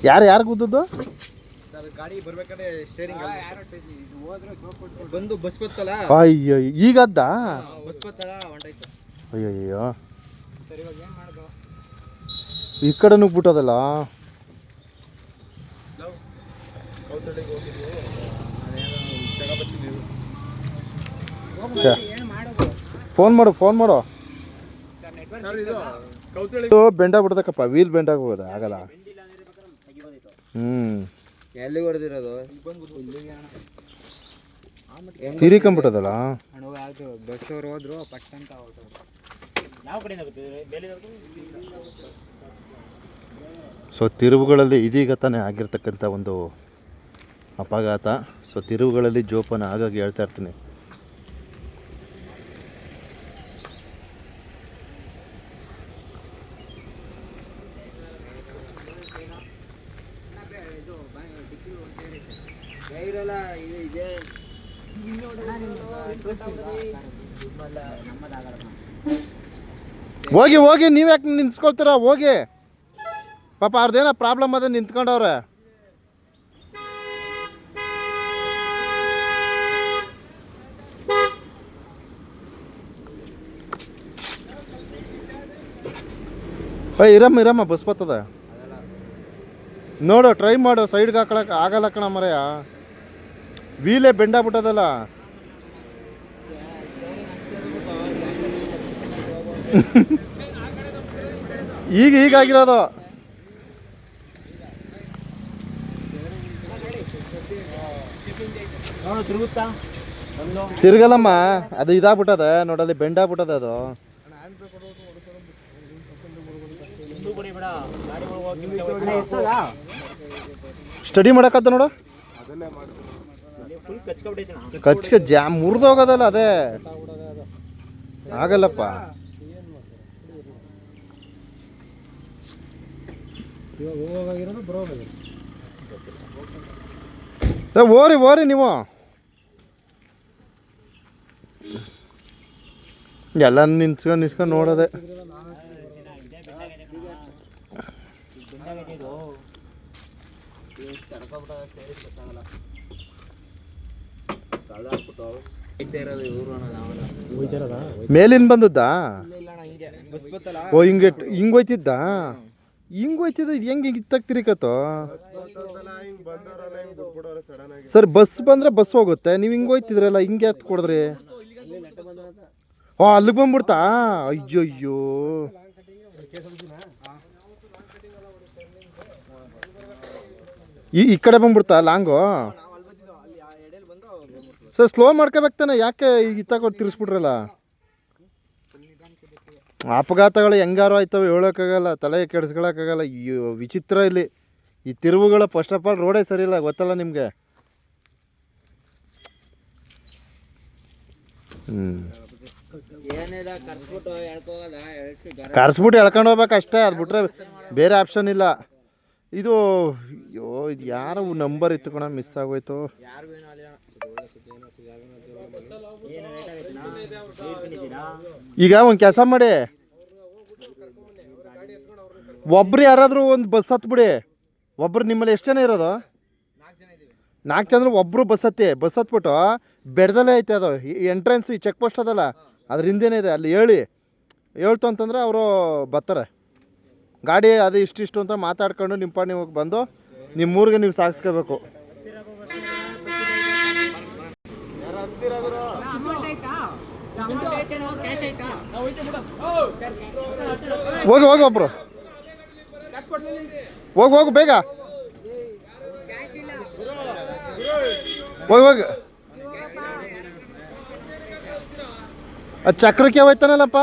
ಯಾರು ಗುದ್ದದ್ದು? ಗಾಡಿ ಬರ್ಬೇಕಾದ್ರೆ ಸ್ಟೇರಿಂಗ್ ಬಂದು ಬಸ್ ಬತ್ತಲ್ಲ. ಅಯ್ಯೋ ಈಗದ್ದ ಬಸ್ ಬತ್ತಲ್ಲ ಹೊಂಟಾಯ್ತು. ಅಯ್ಯಯ್ಯೋ ಸರಿ ಇವಾಗ ಏನು ಮಾಡೋದು? ಈ ಕಡೆ ನುಗ್ಬಿಟ್ಟದಲ್ಲ. ಕೌತಳಿಗೆ ಹೋಗಿದ್ವಿ, ತಗೊಬರ್ತೀವಿ. ಫೋನ್ ಮಾಡು. ಕೌತಳಿ ಬೆಂಡ ಬಿಡ್ದಕ್ಕಪ್ಪ, ವೀಲ್ ಬೆಂಡ್ ಆಗೋದ ಆಗಲ್ಲ. ಎಲ್ಲಿ ಹೊಡೆದಿರೋದು? ತಿರಿಕೊಂಬಿಟ್ಟದಲ್ಲ. ಬಸ್ ಅವ್ರು ಹೋದ್ರು ಫಸ್ಟ್ ಅಂತ ಯಾವ ಕಡೆಯಿಂದ ಸೊ ತಿರುವುಗಳಲ್ಲಿ ಇದೀಗ ತಾನೇ ಆಗಿರ್ತಕ್ಕಂಥ ಒಂದು ಅಪಘಾತ. ಸೊ ತಿರುವುಗಳಲ್ಲಿ ಜೋಪಾನ ಹಾಗಾಗಿ ಹೇಳ್ತಾ ಇರ್ತೀನಿ. ಹೋಗಿ ನೀವು ಯಾಕೆ ನಿಂತ್ಕೊಳ್ತೀರಾ? ಹೋಗಿ ಪಾಪ ಅವ್ರದ್ದೇನೋ ಪ್ರಾಬ್ಲಮ್ ಅದ, ನಿಂತ್ಕೊಂಡವ್ರೆ. ಇರಮ್ಮ ಬಸ್ ಬರ್ತದ ನೋಡು, ಟ್ರೈ ಮಾಡು. ಸೈಡ್ಗೆ ಹಾಕೊಳಕ್ಕೆ ಆಗಲ್ಲ ಕಣ ಮರೆಯ, ವೀಲೇ ಬೆಂಡಾಗ್ಬಿಟ್ಟದಲ್ಲ. ಈಗಾಗಿರೋದು. ತಿರ್ಗಲ್ಲಮ್ಮ, ಅದು ಇದಾಗ್ಬಿಟ್ಟದ ನೋಡಲ್ಲಿ, ಬೆಂಡಾಗ್ಬಿಟ್ಟದ ಅದು. ಸ್ಟಡಿ ಮಾಡಕತ್ತ ನೋಡು, ಕಚ್ಕ ಜಾಮ್ ಮುರಿದೋಗೋದಲ್ಲ, ಅದೇ ಆಗಲ್ಲಪ್ಪ. ಓರಿ ನೀವು ಎಲ್ಲ ನಿಂತ್ಕೊಂಡು ನೋಡೋದೆ. ಮೇಲಿನ ಬಂದದ್ದಾ? ಓ ಹಿಂಗೆ ಹೋಯ್ತಿದ್ದ. ಇದು ಹೆಂಗೆ ಇತ್ತಾಗ್ತಿರಿಕತ್ತೋ ಸರ್? ಬಸ್ ಬಂದ್ರೆ ಬಸ್ ಹೋಗುತ್ತೆ, ನೀವು ಹಿಂಗೆ ಹೋಯ್ತಿದ್ರಲ್ಲ, ಹಿಂಗೆ ಹತ್ತು ಕೊಡಿದ್ರಿ. ಅಲ್ಲಿಗೆ ಬಂದ್ಬಿಡ್ತಾ? ಅಯ್ಯಯ್ಯೋ, ಈ ಕಡೆ ಬಂದ್ಬಿಡ್ತಾ ಲಾಂಗು? ಸರ್ ಸ್ಲೋ ಮಾಡ್ಕೋಬೇಕ್ತಾನೆ, ಯಾಕೆ ಈಗ ಇತ್ತಾಕೊಟ್ಟು ತಿರ್ಸ್ಬಿಟ್ರಲ್ಲ? ಅಪಘಾತಗಳು ಹೆಂಗಾರು ಆಯ್ತವೆ ಹೇಳೋಕ್ಕಾಗಲ್ಲ, ತಲೆ ಕೆಡಿಸ್ಕೊಳಕ್ಕಾಗಲ್ಲ. ವಿಚಿತ್ರ ಇಲ್ಲಿ ಈ ತಿರುವುಗಳ. ಫಸ್ಟ್ ಆಫ್ ಆಲ್ ರೋಡೇ ಸರಿ ಇಲ್ಲ, ಗೊತ್ತಲ್ಲ ನಿಮಗೆ. ಕರ್ಸ್ಬಿಟ್ಟು ಎಳ್ಕೊಂಡು ಹೋಗ್ಬೇಕು ಅಷ್ಟೇ, ಅದು ಬಿಟ್ರೆ ಬೇರೆ ಆಪ್ಷನ್ ಇಲ್ಲ. ಇದು ಯಾರು ನಂಬರ್ ಇತ್ತು ಕಣ, ಮಿಸ್ ಆಗೋಯ್ತು. ಈಗ ಒಂದು ಕೆಲಸ ಮಾಡಿ, ಒಬ್ರು ಯಾರಾದರೂ ಒಂದು ಬಸ್ ಹತ್ಬಿಡಿ. ಒಬ್ರು ನಿಮ್ಮಲ್ಲಿ ಎಷ್ಟು ಜನ ಇರೋದು? 4 ಜನ. ಒಬ್ಬರು ಬಸ್ ಹತ್ಬಿಟ್ಟು ಬೆಡ್ದಲ್ಲೇ ಐತೆ ಅದು ಎಂಟ್ರೆನ್ಸ್, ಈ ಚೆಕ್ ಪೋಸ್ಟ್ ಅದಲ್ಲ ಅದ್ರ ಹಿಂದೇನೆ ಇದೆ, ಅಲ್ಲಿ ಹೇಳ್ತು ಅಂತಂದರೆ ಅವರು ಬರ್ತಾರೆ. ಗಾಡಿ ಅದು ಇಷ್ಟಿಷ್ಟು ಅಂತ ಮಾತಾಡ್ಕೊಂಡು ನೀವು ಬಂದು ನಿಮ್ಮೂರಿಗೆ ನೀವು ಸಾಗಿಸ್ಕೋಬೇಕು. ಹೋಗಿ ಒಬ್ರು ಹೋಗು ಬೇಗ ಹೋಗಿ. ಅದು ಚಕ್ರಕ್ಕೆ ಹೋಯ್ತಾನಲ್ಲಪ್ಪ.